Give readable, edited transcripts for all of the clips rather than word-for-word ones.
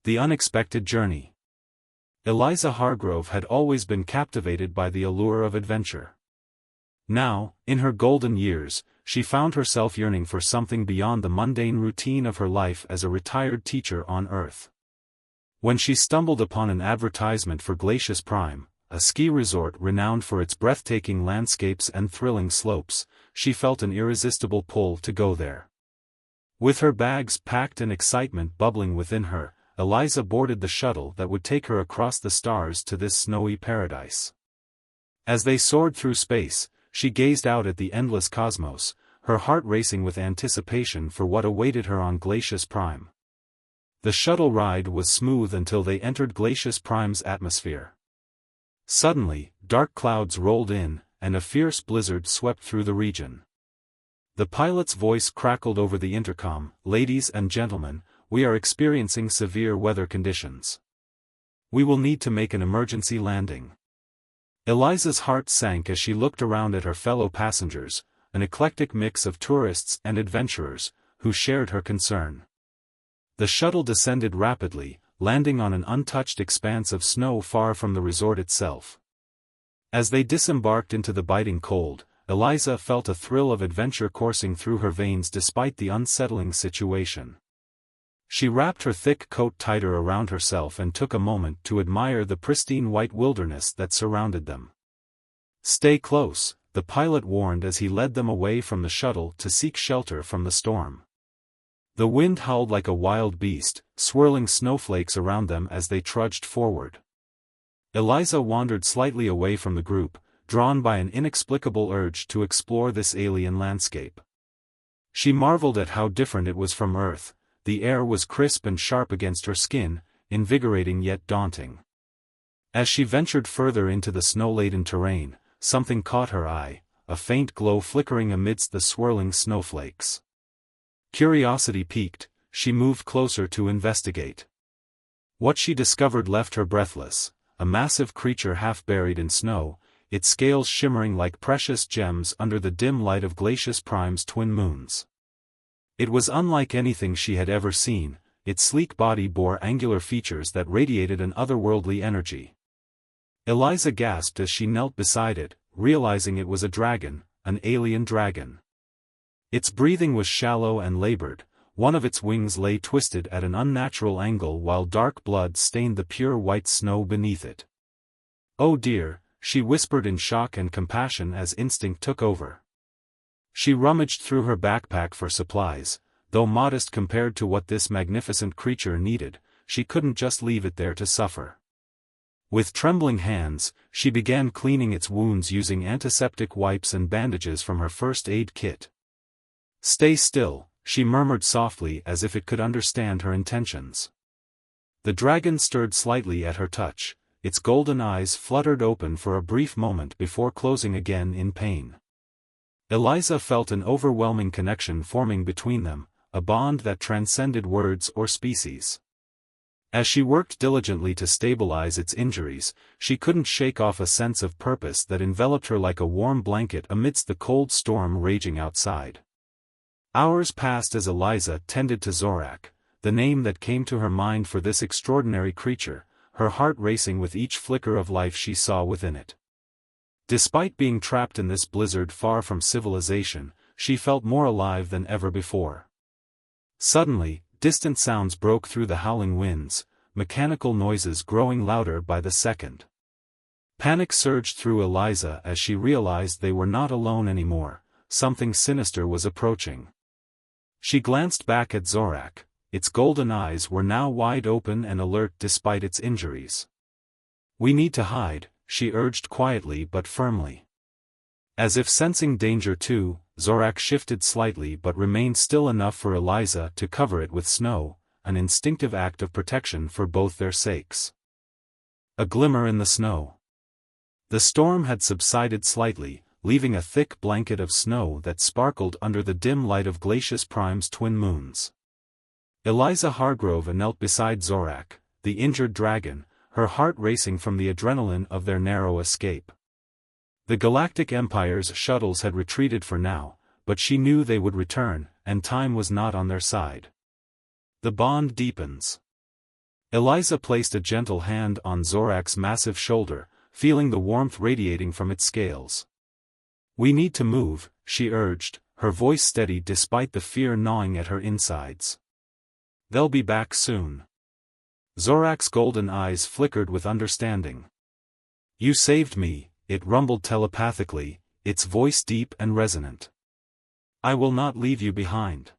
The unexpected journey. Eliza Hargrove had always been captivated by the allure of adventure. Now, in her golden years, she found herself yearning for something beyond the mundane routine of her life as a retired teacher on Earth. When she stumbled upon an advertisement for Glacius Prime, a ski resort renowned for its breathtaking landscapes and thrilling slopes, she felt an irresistible pull to go there. With her bags packed and excitement bubbling within her, Eliza boarded the shuttle that would take her across the stars to this snowy paradise. As they soared through space, she gazed out at the endless cosmos, her heart racing with anticipation for what awaited her on Glacius Prime. The shuttle ride was smooth until they entered Glacius Prime's atmosphere. Suddenly, dark clouds rolled in, and a fierce blizzard swept through the region. The pilot's voice crackled over the intercom, "Ladies and gentlemen, we are experiencing severe weather conditions. We will need to make an emergency landing." Eliza's heart sank as she looked around at her fellow passengers, an eclectic mix of tourists and adventurers, who shared her concern. The shuttle descended rapidly, landing on an untouched expanse of snow far from the resort itself. As they disembarked into the biting cold, Eliza felt a thrill of adventure coursing through her veins despite the unsettling situation. She wrapped her thick coat tighter around herself and took a moment to admire the pristine white wilderness that surrounded them. "Stay close," the pilot warned as he led them away from the shuttle to seek shelter from the storm. The wind howled like a wild beast, swirling snowflakes around them as they trudged forward. Eliza wandered slightly away from the group, drawn by an inexplicable urge to explore this alien landscape. She marveled at how different it was from Earth. The air was crisp and sharp against her skin, invigorating yet daunting. As she ventured further into the snow-laden terrain, something caught her eye, a faint glow flickering amidst the swirling snowflakes. Curiosity piqued, she moved closer to investigate. What she discovered left her breathless, a massive creature half buried in snow, its scales shimmering like precious gems under the dim light of Glacius Prime's twin moons. It was unlike anything she had ever seen, its sleek body bore angular features that radiated an otherworldly energy. Eliza gasped as she knelt beside it, realizing it was a dragon, an alien dragon. Its breathing was shallow and labored, one of its wings lay twisted at an unnatural angle while dark blood stained the pure white snow beneath it. "Oh dear," she whispered in shock and compassion as instinct took over. She rummaged through her backpack for supplies, though modest compared to what this magnificent creature needed, she couldn't just leave it there to suffer. With trembling hands, she began cleaning its wounds using antiseptic wipes and bandages from her first aid kit. "Stay still," she murmured softly as if it could understand her intentions. The dragon stirred slightly at her touch, its golden eyes fluttered open for a brief moment before closing again in pain. Eliza felt an overwhelming connection forming between them, a bond that transcended words or species. As she worked diligently to stabilize its injuries, she couldn't shake off a sense of purpose that enveloped her like a warm blanket amidst the cold storm raging outside. Hours passed as Eliza tended to Zorak, the name that came to her mind for this extraordinary creature, her heart racing with each flicker of life she saw within it. Despite being trapped in this blizzard far from civilization, she felt more alive than ever before. Suddenly, distant sounds broke through the howling winds, mechanical noises growing louder by the second. Panic surged through Eliza as she realized they were not alone anymore, something sinister was approaching. She glanced back at Zorak, its golden eyes were now wide open and alert despite its injuries. "We need to hide," she urged quietly but firmly. As if sensing danger too, Zorak shifted slightly but remained still enough for Eliza to cover it with snow, an instinctive act of protection for both their sakes. A glimmer in the snow. The storm had subsided slightly, leaving a thick blanket of snow that sparkled under the dim light of Glacius Prime's twin moons. Eliza Hargrove knelt beside Zorak, the injured dragon, her heart racing from the adrenaline of their narrow escape. The Galactic Empire's shuttles had retreated for now, but she knew they would return, and time was not on their side. The bond deepens. Eliza placed a gentle hand on Zorak's massive shoulder, feeling the warmth radiating from its scales. "We need to move," she urged, her voice steady despite the fear gnawing at her insides. "They'll be back soon." Zorak's golden eyes flickered with understanding. "You saved me," it rumbled telepathically, its voice deep and resonant. "I will not leave you behind."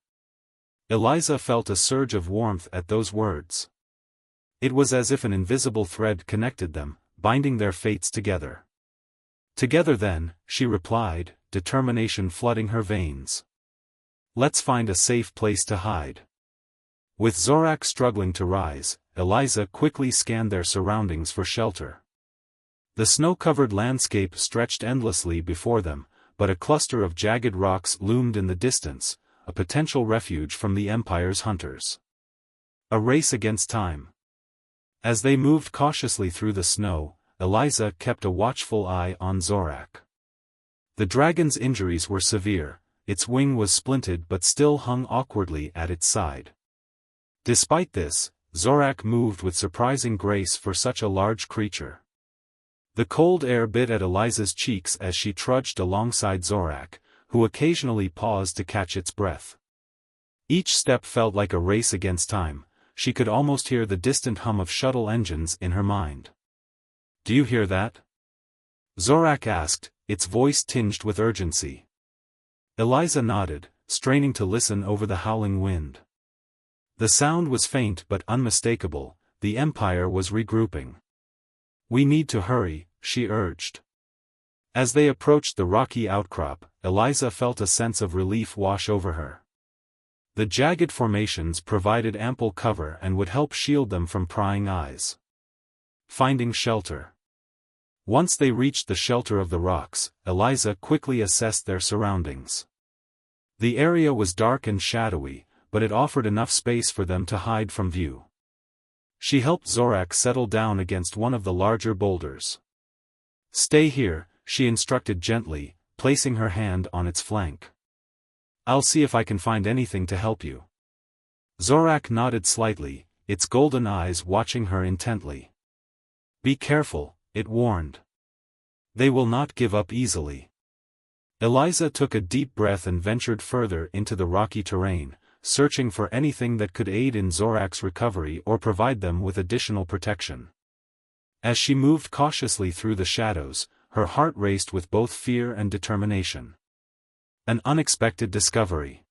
Eliza felt a surge of warmth at those words. It was as if an invisible thread connected them, binding their fates together. "Together then," she replied, determination flooding her veins. "Let's find a safe place to hide." With Zorak struggling to rise, Eliza quickly scanned their surroundings for shelter. The snow-covered landscape stretched endlessly before them, but a cluster of jagged rocks loomed in the distance, a potential refuge from the Empire's hunters. A race against time. As they moved cautiously through the snow, Eliza kept a watchful eye on Zorak. The dragon's injuries were severe, its wing was splinted but still hung awkwardly at its side. Despite this, Zorak moved with surprising grace for such a large creature. The cold air bit at Eliza's cheeks as she trudged alongside Zorak, who occasionally paused to catch its breath. Each step felt like a race against time. She could almost hear the distant hum of shuttle engines in her mind. "Do you hear that?" Zorak asked, its voice tinged with urgency. Eliza nodded, straining to listen over the howling wind. The sound was faint but unmistakable, the Empire was regrouping. "We need to hurry," she urged. As they approached the rocky outcrop, Eliza felt a sense of relief wash over her. The jagged formations provided ample cover and would help shield them from prying eyes. Finding shelter. Once they reached the shelter of the rocks, Eliza quickly assessed their surroundings. The area was dark and shadowy, but it offered enough space for them to hide from view. She helped Zorak settle down against one of the larger boulders. "Stay here," she instructed gently, placing her hand on its flank. "I'll see if I can find anything to help you." Zorak nodded slightly, its golden eyes watching her intently. "Be careful," it warned. "They will not give up easily." Eliza took a deep breath and ventured further into the rocky terrain, searching for anything that could aid in Zorak's recovery or provide them with additional protection. As she moved cautiously through the shadows, her heart raced with both fear and determination. An unexpected discovery.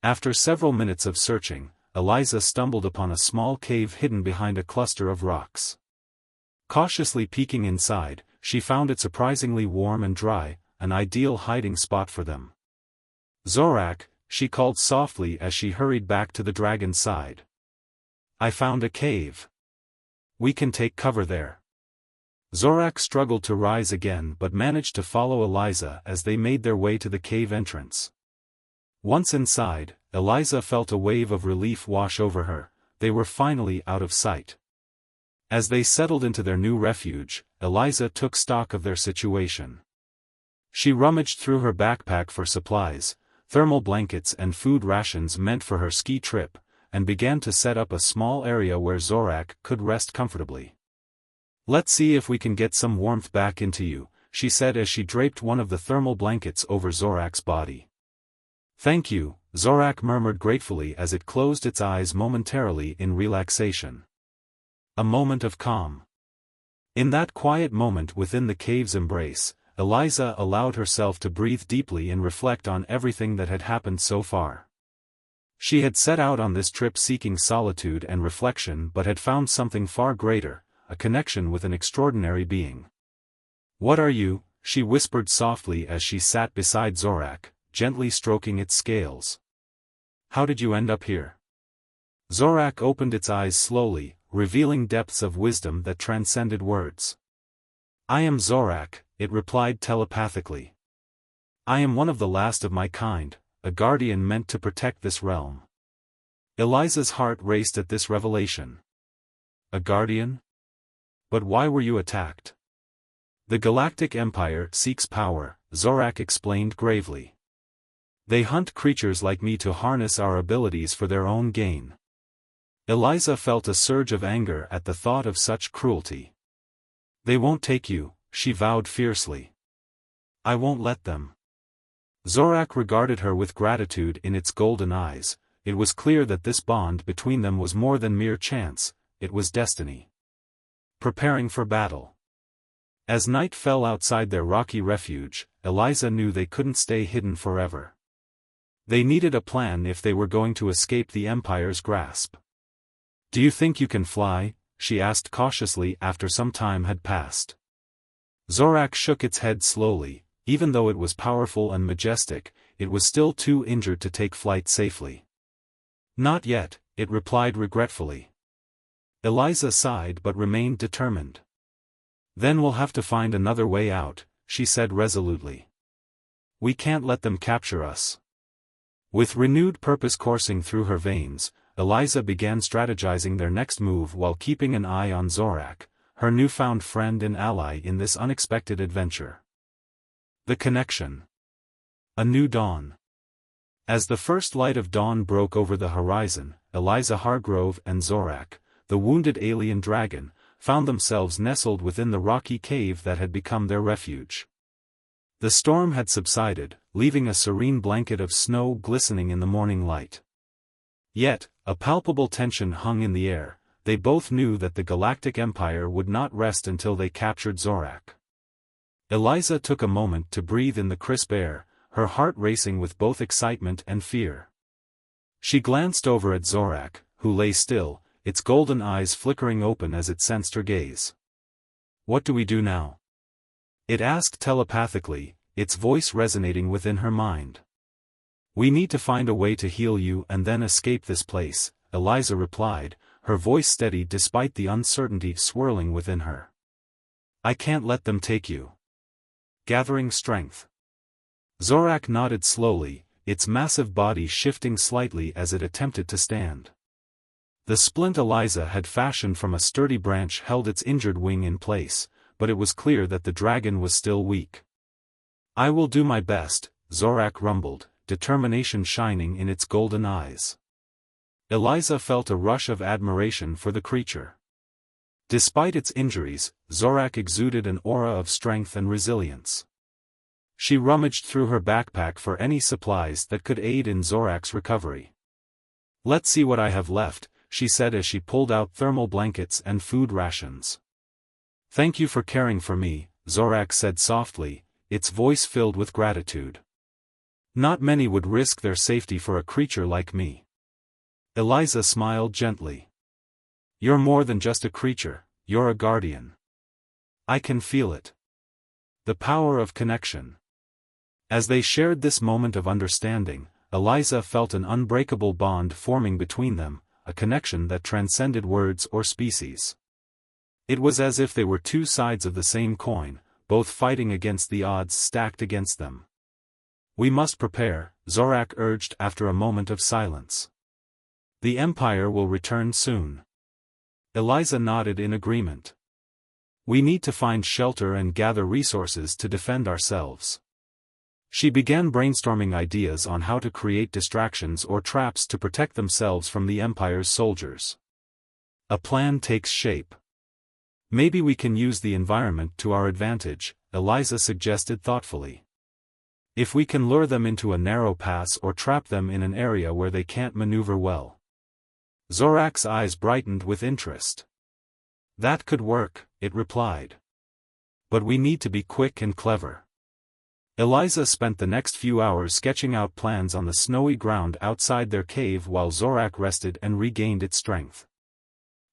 After several minutes of searching, Eliza stumbled upon a small cave hidden behind a cluster of rocks. Cautiously peeking inside, she found it surprisingly warm and dry, an ideal hiding spot for them. "Zorak," she called softly as she hurried back to the dragon's side. "I found a cave. We can take cover there." Zorak struggled to rise again but managed to follow Eliza as they made their way to the cave entrance. Once inside, Eliza felt a wave of relief wash over her. They were finally out of sight. As they settled into their new refuge, Eliza took stock of their situation. She rummaged through her backpack for supplies, thermal blankets and food rations meant for her ski trip, and began to set up a small area where Zorak could rest comfortably. "Let's see if we can get some warmth back into you," she said as she draped one of the thermal blankets over Zorak's body. "Thank you," Zorak murmured gratefully as it closed its eyes momentarily in relaxation. A moment of calm. In that quiet moment within the cave's embrace, Eliza allowed herself to breathe deeply and reflect on everything that had happened so far. She had set out on this trip seeking solitude and reflection but had found something far greater, a connection with an extraordinary being. "What are you?" she whispered softly as she sat beside Zorak, gently stroking its scales. "How did you end up here?" Zorak opened its eyes slowly, revealing depths of wisdom that transcended words. "I am Zorak," it replied telepathically. "I am one of the last of my kind, a guardian meant to protect this realm." Eliza's heart raced at this revelation. A guardian? But why were you attacked? "The Galactic Empire seeks power," Zorak explained gravely. "They hunt creatures like me to harness our abilities for their own gain. Eliza felt a surge of anger at the thought of such cruelty. "They won't take you," she vowed fiercely. "I won't let them." Zorak regarded her with gratitude in its golden eyes. It was clear that this bond between them was more than mere chance, it was destiny. Preparing for battle. As night fell outside their rocky refuge, Eliza knew they couldn't stay hidden forever. They needed a plan if they were going to escape the Empire's grasp. "Do you think you can fly?" she asked cautiously after some time had passed. Zorak shook its head slowly. Even though it was powerful and majestic, it was still too injured to take flight safely. "Not yet," it replied regretfully. Eliza sighed but remained determined. "Then we'll have to find another way out," she said resolutely. "We can't let them capture us." With renewed purpose coursing through her veins, Eliza began strategizing their next move while keeping an eye on Zorak, her newfound friend and ally in this unexpected adventure. The connection. A new dawn. As the first light of dawn broke over the horizon, Eliza Hargrove and Zorak, the wounded alien dragon, found themselves nestled within the rocky cave that had become their refuge. The storm had subsided, leaving a serene blanket of snow glistening in the morning light. Yet, a palpable tension hung in the air. They both knew that the Galactic Empire would not rest until they captured Zorak. Eliza took a moment to breathe in the crisp air, her heart racing with both excitement and fear. She glanced over at Zorak, who lay still, its golden eyes flickering open as it sensed her gaze. "What do we do now?" it asked telepathically, its voice resonating within her mind. "We need to find a way to heal you and then escape this place," Eliza replied, her voice steady despite the uncertainty swirling within her. "I can't let them take you." Gathering strength. Zorak nodded slowly, its massive body shifting slightly as it attempted to stand. The splint Eliza had fashioned from a sturdy branch held its injured wing in place, but it was clear that the dragon was still weak. "I will do my best," Zorak rumbled, determination shining in its golden eyes. Eliza felt a rush of admiration for the creature. Despite its injuries, Zorak exuded an aura of strength and resilience. She rummaged through her backpack for any supplies that could aid in Zorak's recovery. "Let's see what I have left," she said as she pulled out thermal blankets and food rations. "Thank you for caring for me," Zorak said softly, its voice filled with gratitude. "Not many would risk their safety for a creature like me." Eliza smiled gently. "You're more than just a creature, you're a guardian. I can feel it." The power of connection. As they shared this moment of understanding, Eliza felt an unbreakable bond forming between them, a connection that transcended words or species. It was as if they were two sides of the same coin, both fighting against the odds stacked against them. "We must prepare," Zorak urged after a moment of silence. "The Empire will return soon." Eliza nodded in agreement. "We need to find shelter and gather resources to defend ourselves." She began brainstorming ideas on how to create distractions or traps to protect themselves from the Empire's soldiers. A plan takes shape. "Maybe we can use the environment to our advantage," Eliza suggested thoughtfully. "If we can lure them into a narrow pass or trap them in an area where they can't maneuver well." Zorak's eyes brightened with interest. "That could work," it replied. "But we need to be quick and clever." Eliza spent the next few hours sketching out plans on the snowy ground outside their cave while Zorak rested and regained its strength.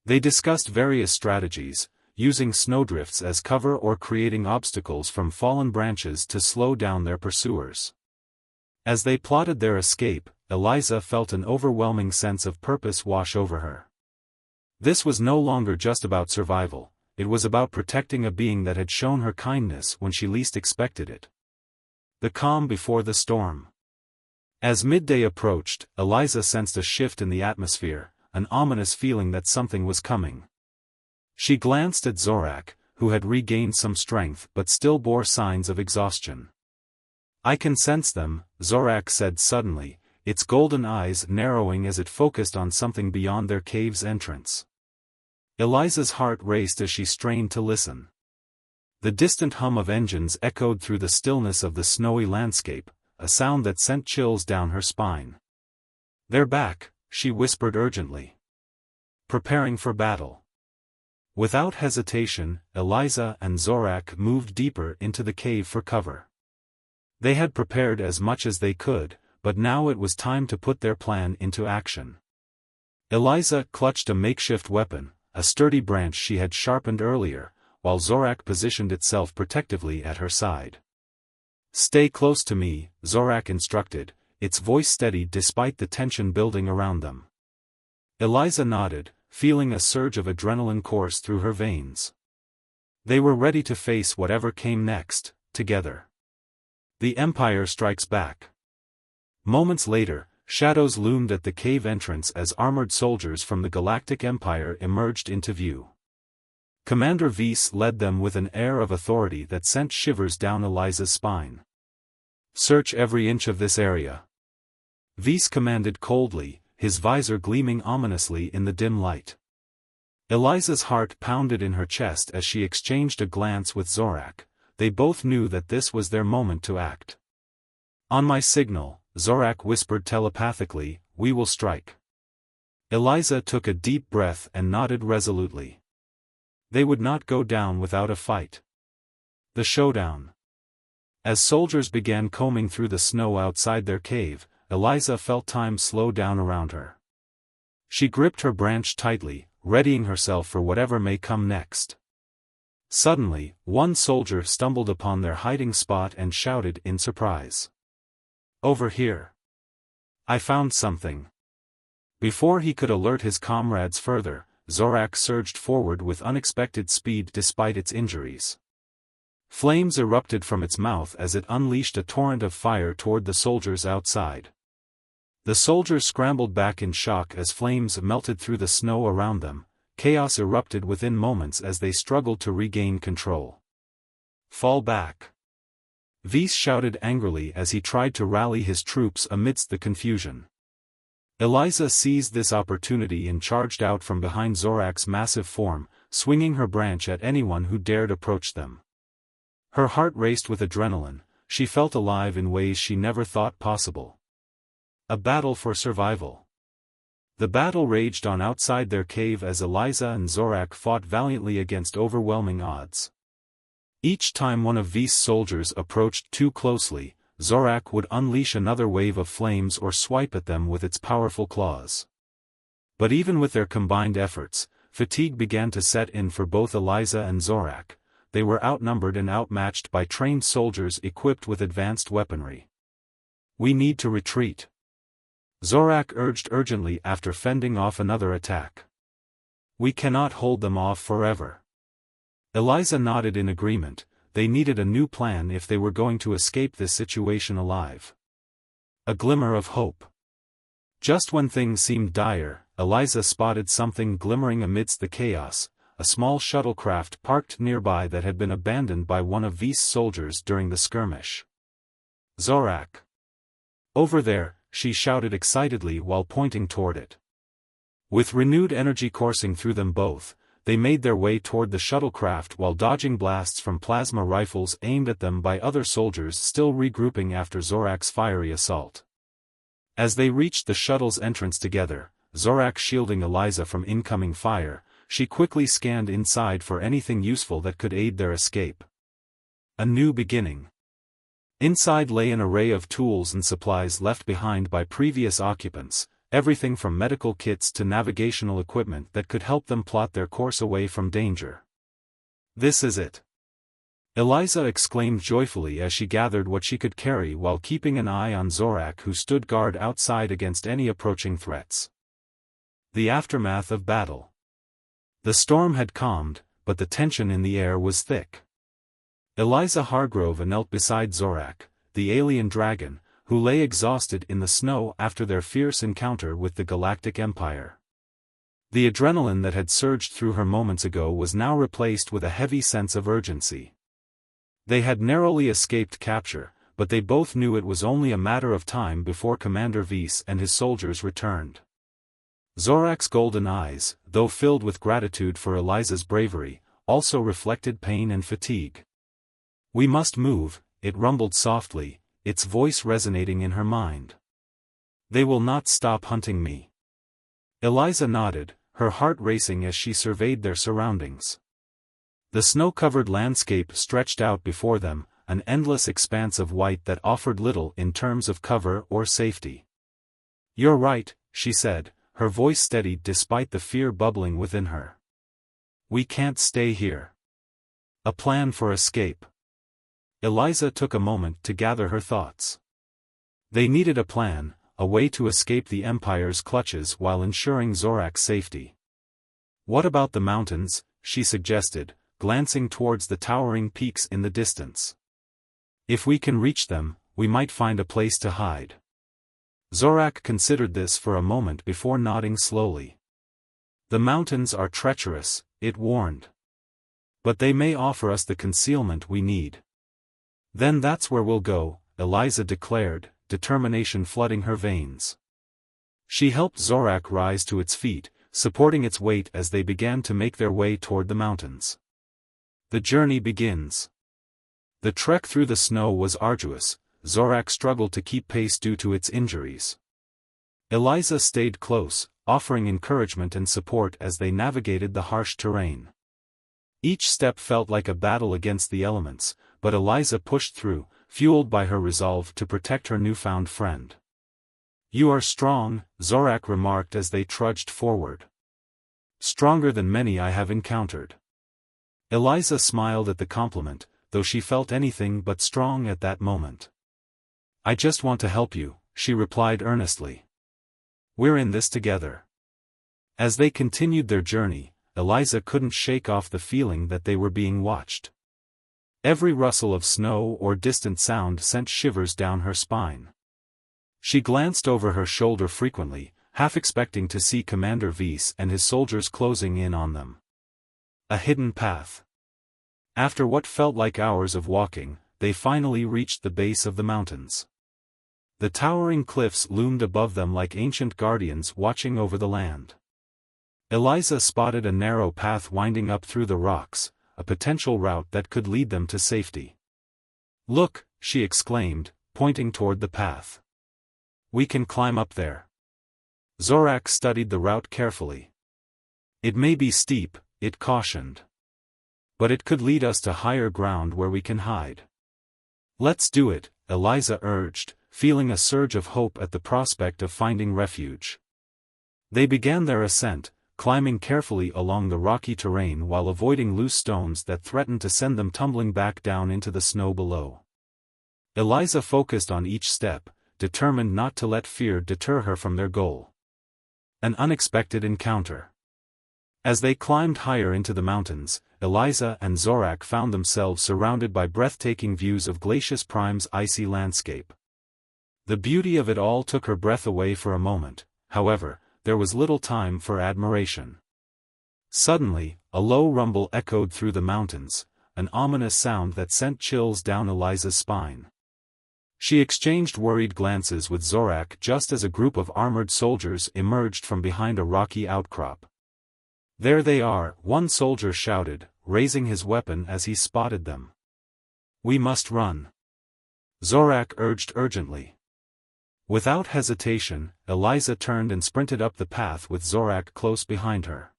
They discussed various strategies, using snowdrifts as cover or creating obstacles from fallen branches to slow down their pursuers. As they plotted their escape, Eliza felt an overwhelming sense of purpose wash over her. This was no longer just about survival, it was about protecting a being that had shown her kindness when she least expected it. The calm before the storm. As midday approached, Eliza sensed a shift in the atmosphere, an ominous feeling that something was coming. She glanced at Zorak, who had regained some strength but still bore signs of exhaustion. "I can sense them," Zorak said suddenly, its golden eyes narrowing as it focused on something beyond their cave's entrance. Eliza's heart raced as she strained to listen. The distant hum of engines echoed through the stillness of the snowy landscape, a sound that sent chills down her spine. "They're back," she whispered urgently. "Preparing for battle." Without hesitation, Eliza and Zorak moved deeper into the cave for cover. They had prepared as much as they could, but now it was time to put their plan into action. Eliza clutched a makeshift weapon, a sturdy branch she had sharpened earlier, while Zorak positioned itself protectively at her side. "Stay close to me," Zorak instructed, its voice steady despite the tension building around them. Eliza nodded, feeling a surge of adrenaline course through her veins. They were ready to face whatever came next, together. The Empire strikes back. Moments later, shadows loomed at the cave entrance as armored soldiers from the Galactic Empire emerged into view. Commander Vyse led them with an air of authority that sent shivers down Eliza's spine. "Search every inch of this area," Vyse commanded coldly, his visor gleaming ominously in the dim light. Eliza's heart pounded in her chest as she exchanged a glance with Zorak. They both knew that this was their moment to act. "On my signal," Zorak whispered telepathically, "we will strike." Eliza took a deep breath and nodded resolutely. They would not go down without a fight. The showdown. As soldiers began combing through the snow outside their cave, Eliza felt time slow down around her. She gripped her branch tightly, readying herself for whatever may come next. Suddenly, one soldier stumbled upon their hiding spot and shouted in surprise. "Over here! I found something!" Before he could alert his comrades further, Zorak surged forward with unexpected speed despite its injuries. Flames erupted from its mouth as it unleashed a torrent of fire toward the soldiers outside. The soldiers scrambled back in shock as flames melted through the snow around them. Chaos erupted within moments as they struggled to regain control. "Fall back!" Vyse shouted angrily as he tried to rally his troops amidst the confusion. Eliza seized this opportunity and charged out from behind Zorak's massive form, swinging her branch at anyone who dared approach them. Her heart raced with adrenaline, she felt alive in ways she never thought possible. A battle for survival. The battle raged on outside their cave as Eliza and Zorak fought valiantly against overwhelming odds. Each time one of Vyse's soldiers approached too closely, Zorak would unleash another wave of flames or swipe at them with its powerful claws. But even with their combined efforts, fatigue began to set in for both Eliza and Zorak. They were outnumbered and outmatched by trained soldiers equipped with advanced weaponry. "We need to retreat," Zorak urged urgently after fending off another attack. "We cannot hold them off forever." Eliza nodded in agreement. They needed a new plan if they were going to escape this situation alive. A glimmer of hope. Just when things seemed dire, Eliza spotted something glimmering amidst the chaos, a small shuttlecraft parked nearby that had been abandoned by one of Vyse's soldiers during the skirmish. "Zorak! Over there," she shouted excitedly while pointing toward it. With renewed energy coursing through them both, they made their way toward the shuttlecraft while dodging blasts from plasma rifles aimed at them by other soldiers still regrouping after Zorak's fiery assault. As they reached the shuttle's entrance together, Zorak shielding Eliza from incoming fire, she quickly scanned inside for anything useful that could aid their escape. A new beginning. Inside lay an array of tools and supplies left behind by previous occupants, everything from medical kits to navigational equipment that could help them plot their course away from danger. "This is it!" Eliza exclaimed joyfully as she gathered what she could carry while keeping an eye on Zorak, who stood guard outside against any approaching threats. The aftermath of battle. The storm had calmed, but the tension in the air was thick. Eliza Hargrove knelt beside Zorak, the alien dragon, who lay exhausted in the snow after their fierce encounter with the Galactic Empire. The adrenaline that had surged through her moments ago was now replaced with a heavy sense of urgency. They had narrowly escaped capture, but they both knew it was only a matter of time before Commander Weiss and his soldiers returned. Zorak's golden eyes, though filled with gratitude for Eliza's bravery, also reflected pain and fatigue. "We must move," it rumbled softly, its voice resonating in her mind. "They will not stop hunting me." Eliza nodded, her heart racing as she surveyed their surroundings. The snow-covered landscape stretched out before them, an endless expanse of white that offered little in terms of cover or safety. "You're right," she said, her voice steadied despite the fear bubbling within her. "We can't stay here. A plan for escape." Eliza took a moment to gather her thoughts. They needed a plan, a way to escape the Empire's clutches while ensuring Zorak's safety. "What about the mountains?" she suggested, glancing towards the towering peaks in the distance. "If we can reach them, we might find a place to hide." Zorak considered this for a moment before nodding slowly. "The mountains are treacherous," it warned. "But they may offer us the concealment we need." "Then that's where we'll go," Eliza declared, determination flooding her veins. She helped Zorak rise to its feet, supporting its weight as they began to make their way toward the mountains. The journey begins. The trek through the snow was arduous. Zorak struggled to keep pace due to its injuries. Eliza stayed close, offering encouragement and support as they navigated the harsh terrain. Each step felt like a battle against the elements, but Eliza pushed through, fueled by her resolve to protect her newfound friend. "You are strong," Zorak remarked as they trudged forward. "Stronger than many I have encountered." Eliza smiled at the compliment, though she felt anything but strong at that moment. "I just want to help you," she replied earnestly. "We're in this together." As they continued their journey, Eliza couldn't shake off the feeling that they were being watched. Every rustle of snow or distant sound sent shivers down her spine. She glanced over her shoulder frequently, half expecting to see Commander Weiss and his soldiers closing in on them. A hidden path. After what felt like hours of walking, they finally reached the base of the mountains. The towering cliffs loomed above them like ancient guardians watching over the land. Eliza spotted a narrow path winding up through the rocks, a potential route that could lead them to safety. "Look," she exclaimed, pointing toward the path. "We can climb up there." Zorak studied the route carefully. "It may be steep," it cautioned. "But it could lead us to higher ground where we can hide." "Let's do it," Eliza urged, feeling a surge of hope at the prospect of finding refuge. They began their ascent, climbing carefully along the rocky terrain while avoiding loose stones that threatened to send them tumbling back down into the snow below. Eliza focused on each step, determined not to let fear deter her from their goal. An unexpected encounter. As they climbed higher into the mountains, Eliza and Zorak found themselves surrounded by breathtaking views of Glacius Prime's icy landscape. The beauty of it all took her breath away for a moment. However, there was little time for admiration. Suddenly, a low rumble echoed through the mountains, an ominous sound that sent chills down Eliza's spine. She exchanged worried glances with Zorak just as a group of armored soldiers emerged from behind a rocky outcrop. "There they are," one soldier shouted, raising his weapon as he spotted them. "We must run," Zorak urged urgently. Without hesitation, Eliza turned and sprinted up the path with Zorak close behind her.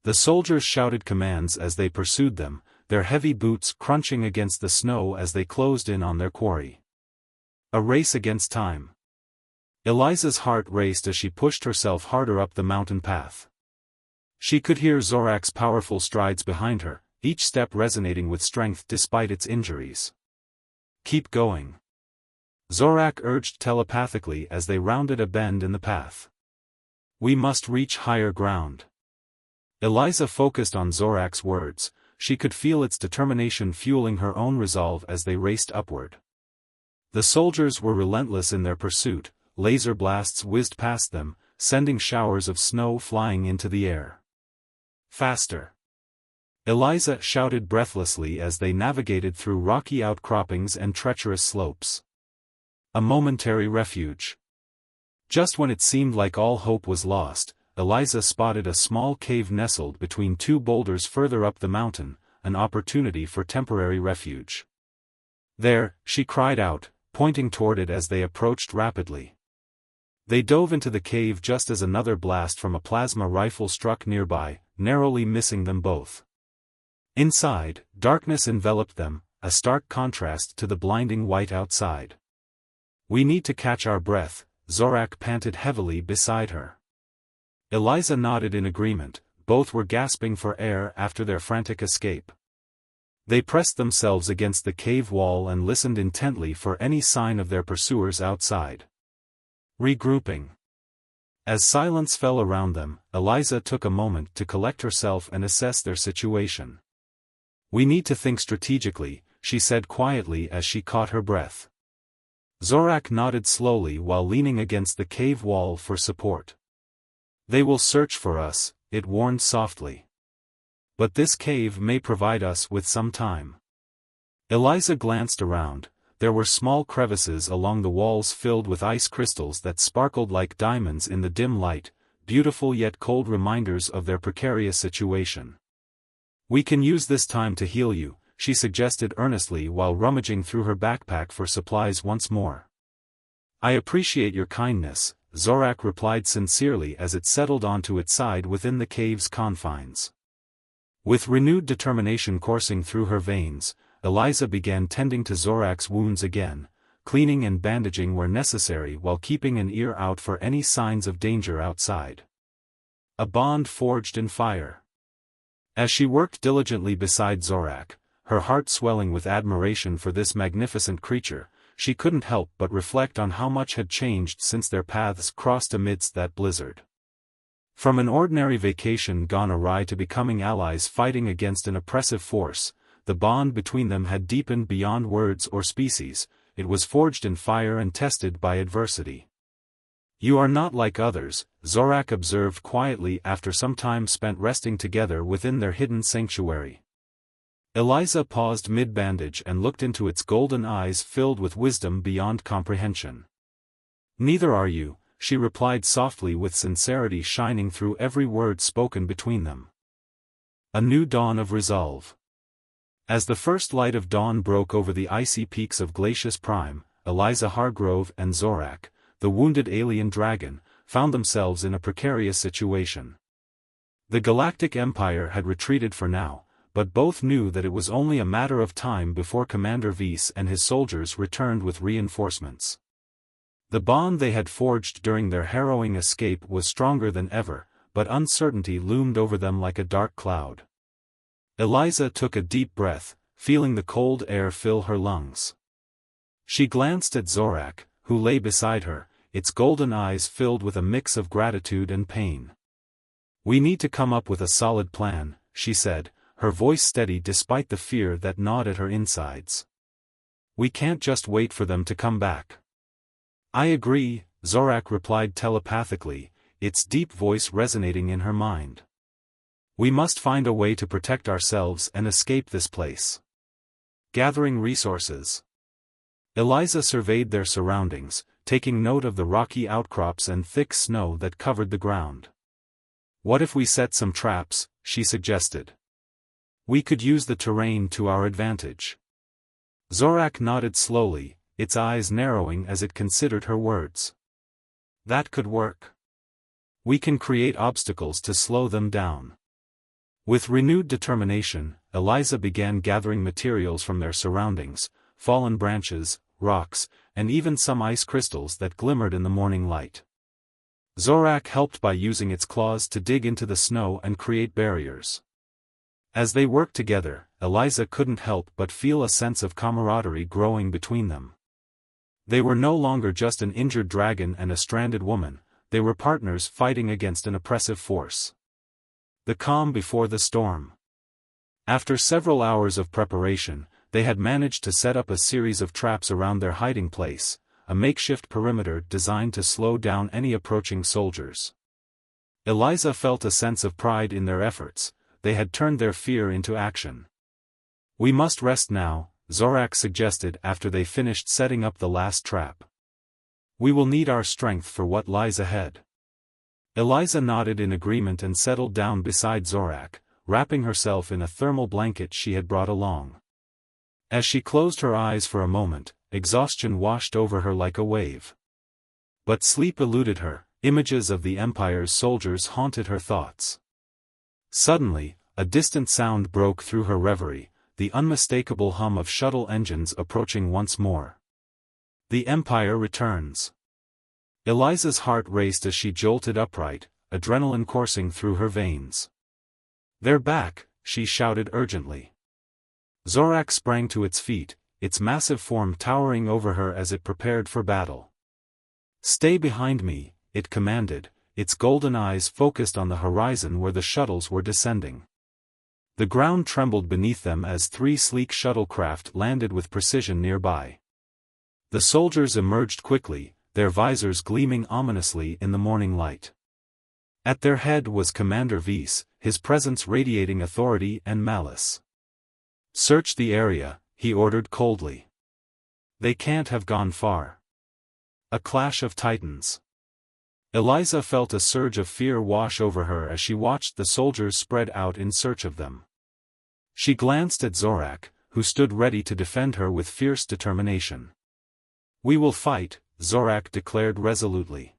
The soldiers shouted commands as they pursued them, their heavy boots crunching against the snow as they closed in on their quarry. A race against time. Eliza's heart raced as she pushed herself harder up the mountain path. She could hear Zorak's powerful strides behind her, each step resonating with strength despite its injuries. "Keep going," Zorak urged telepathically as they rounded a bend in the path. "We must reach higher ground." Eliza focused on Zorak's words. She could feel its determination fueling her own resolve as they raced upward. The soldiers were relentless in their pursuit. Laser blasts whizzed past them, sending showers of snow flying into the air. "Faster!" Eliza shouted breathlessly as they navigated through rocky outcroppings and treacherous slopes. A momentary refuge. Just when it seemed like all hope was lost, Eliza spotted a small cave nestled between two boulders further up the mountain, an opportunity for temporary refuge. There, she cried out, pointing toward it as they approached rapidly. They dove into the cave just as another blast from a plasma rifle struck nearby, narrowly missing them both. Inside, darkness enveloped them, a stark contrast to the blinding white outside. "We need to catch our breath," Zorak panted heavily beside her. Eliza nodded in agreement, both were gasping for air after their frantic escape. They pressed themselves against the cave wall and listened intently for any sign of their pursuers outside. Regrouping. As silence fell around them, Eliza took a moment to collect herself and assess their situation. "We need to think strategically," she said quietly as she caught her breath. Zorak nodded slowly while leaning against the cave wall for support. "They will search for us," it warned softly. "But this cave may provide us with some time." Eliza glanced around. There were small crevices along the walls filled with ice crystals that sparkled like diamonds in the dim light, beautiful yet cold reminders of their precarious situation. "We can use this time to heal you," she suggested earnestly while rummaging through her backpack for supplies once more. "I appreciate your kindness," Zorak replied sincerely as it settled onto its side within the cave's confines. With renewed determination coursing through her veins, Eliza began tending to Zorak's wounds again, cleaning and bandaging where necessary while keeping an ear out for any signs of danger outside. A bond forged in fire. As she worked diligently beside Zorak, her heart swelling with admiration for this magnificent creature, she couldn't help but reflect on how much had changed since their paths crossed amidst that blizzard. From an ordinary vacation gone awry to becoming allies fighting against an oppressive force, the bond between them had deepened beyond words or species. It was forged in fire and tested by adversity. "You are not like others," Zorak observed quietly after some time spent resting together within their hidden sanctuary. Eliza paused mid-bandage and looked into its golden eyes filled with wisdom beyond comprehension. "Neither are you," she replied softly with sincerity shining through every word spoken between them. A new dawn of resolve. As the first light of dawn broke over the icy peaks of Glacius Prime, Eliza Hargrove and Zorak, the wounded alien dragon, found themselves in a precarious situation. The Galactic Empire had retreated for now, but both knew that it was only a matter of time before Commander Vyse and his soldiers returned with reinforcements. The bond they had forged during their harrowing escape was stronger than ever, but uncertainty loomed over them like a dark cloud. Eliza took a deep breath, feeling the cold air fill her lungs. She glanced at Zorak, who lay beside her, its golden eyes filled with a mix of gratitude and pain. "We need to come up with a solid plan," she said, her voice steady despite the fear that gnawed at her insides. "We can't just wait for them to come back." "I agree," Zorak replied telepathically, its deep voice resonating in her mind. "We must find a way to protect ourselves and escape this place." Gathering resources. Eliza surveyed their surroundings, taking note of the rocky outcrops and thick snow that covered the ground. "What if we set some traps?" she suggested. "We could use the terrain to our advantage." Zorak nodded slowly, its eyes narrowing as it considered her words. "That could work. We can create obstacles to slow them down." With renewed determination, Eliza began gathering materials from their surroundings, fallen branches, rocks, and even some ice crystals that glimmered in the morning light. Zorak helped by using its claws to dig into the snow and create barriers. As they worked together, Eliza couldn't help but feel a sense of camaraderie growing between them. They were no longer just an injured dragon and a stranded woman, they were partners fighting against an oppressive force. The calm before the storm. After several hours of preparation, they had managed to set up a series of traps around their hiding place, a makeshift perimeter designed to slow down any approaching soldiers. Eliza felt a sense of pride in their efforts, they had turned their fear into action. "We must rest now," Zorak suggested after they finished setting up the last trap. "We will need our strength for what lies ahead." Eliza nodded in agreement and settled down beside Zorak, wrapping herself in a thermal blanket she had brought along. As she closed her eyes for a moment, exhaustion washed over her like a wave. But sleep eluded her, images of the Empire's soldiers haunted her thoughts. Suddenly, a distant sound broke through her reverie, the unmistakable hum of shuttle engines approaching once more. "The Empire returns." Eliza's heart raced as she jolted upright, adrenaline coursing through her veins. "They're back," she shouted urgently. Zorak sprang to its feet, its massive form towering over her as it prepared for battle. "Stay behind me," it commanded, its golden eyes focused on the horizon where the shuttles were descending. The ground trembled beneath them as 3 sleek shuttlecraft landed with precision nearby. The soldiers emerged quickly, their visors gleaming ominously in the morning light. At their head was Commander Weiss, his presence radiating authority and malice. "Search the area," he ordered coldly. "They can't have gone far." A clash of titans. Eliza felt a surge of fear wash over her as she watched the soldiers spread out in search of them. She glanced at Zorak, who stood ready to defend her with fierce determination. "We will fight," Zorak declared resolutely.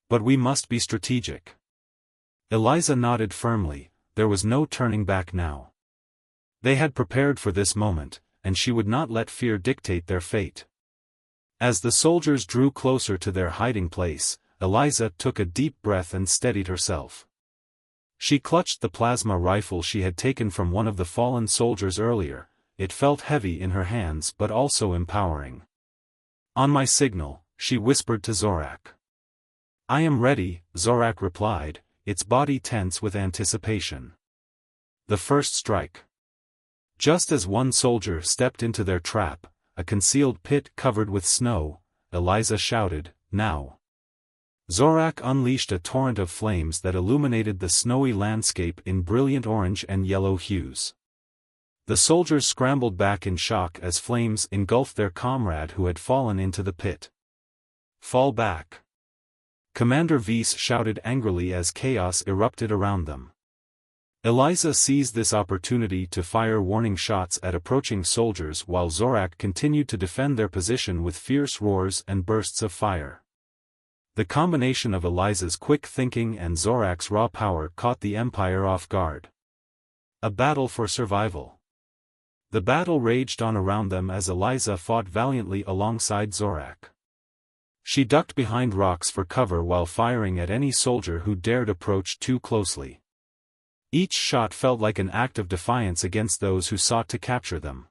"But we must be strategic." Eliza nodded firmly, there was no turning back now. They had prepared for this moment, and she would not let fear dictate their fate. As the soldiers drew closer to their hiding place, Eliza took a deep breath and steadied herself. She clutched the plasma rifle she had taken from one of the fallen soldiers earlier. It felt heavy in her hands but also empowering. "On my signal," she whispered to Zorak. "I am ready," Zorak replied, its body tense with anticipation. The first strike. Just as one soldier stepped into their trap, a concealed pit covered with snow, Eliza shouted, "Now!" Zorak unleashed a torrent of flames that illuminated the snowy landscape in brilliant orange and yellow hues. The soldiers scrambled back in shock as flames engulfed their comrade who had fallen into the pit. "Fall back!" Commander Weiss shouted angrily as chaos erupted around them. Eliza seized this opportunity to fire warning shots at approaching soldiers while Zorak continued to defend their position with fierce roars and bursts of fire. The combination of Eliza's quick thinking and Zorak's raw power caught the Empire off guard. A battle for survival. The battle raged on around them as Eliza fought valiantly alongside Zorak. She ducked behind rocks for cover while firing at any soldier who dared approach too closely. Each shot felt like an act of defiance against those who sought to capture them.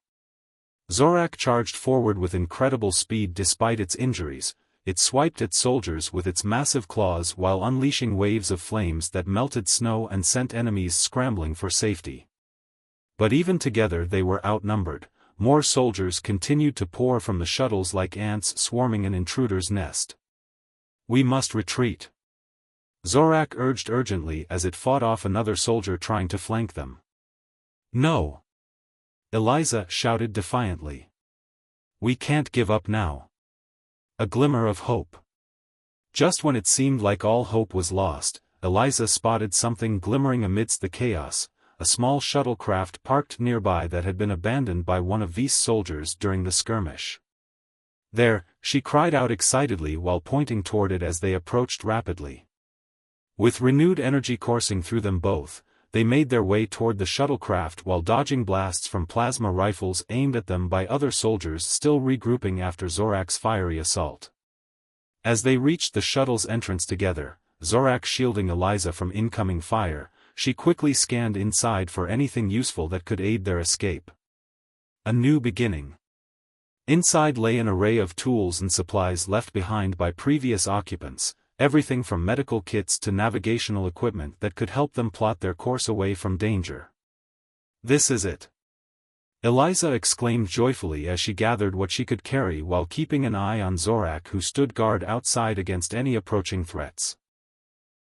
Zorak charged forward with incredible speed despite its injuries. It swiped at soldiers with its massive claws while unleashing waves of flames that melted snow and sent enemies scrambling for safety. But even together they were outnumbered. More soldiers continued to pour from the shuttles like ants swarming an intruder's nest. "We must retreat," Zorak urged urgently as it fought off another soldier trying to flank them. "No!" Eliza shouted defiantly. "We can't give up now." A glimmer of hope. Just when it seemed like all hope was lost, Eliza spotted something glimmering amidst the chaos, a small shuttlecraft parked nearby that had been abandoned by one of Weiss' soldiers during the skirmish. "There," she cried out excitedly while pointing toward it as they approached rapidly. With renewed energy coursing through them both, they made their way toward the shuttlecraft while dodging blasts from plasma rifles aimed at them by other soldiers still regrouping after Zorak's fiery assault. As they reached the shuttle's entrance together, Zorak shielding Eliza from incoming fire, she quickly scanned inside for anything useful that could aid their escape. A new beginning. Inside lay an array of tools and supplies left behind by previous occupants, everything from medical kits to navigational equipment that could help them plot their course away from danger. "This is it!" Eliza exclaimed joyfully as she gathered what she could carry while keeping an eye on Zorak who stood guard outside against any approaching threats.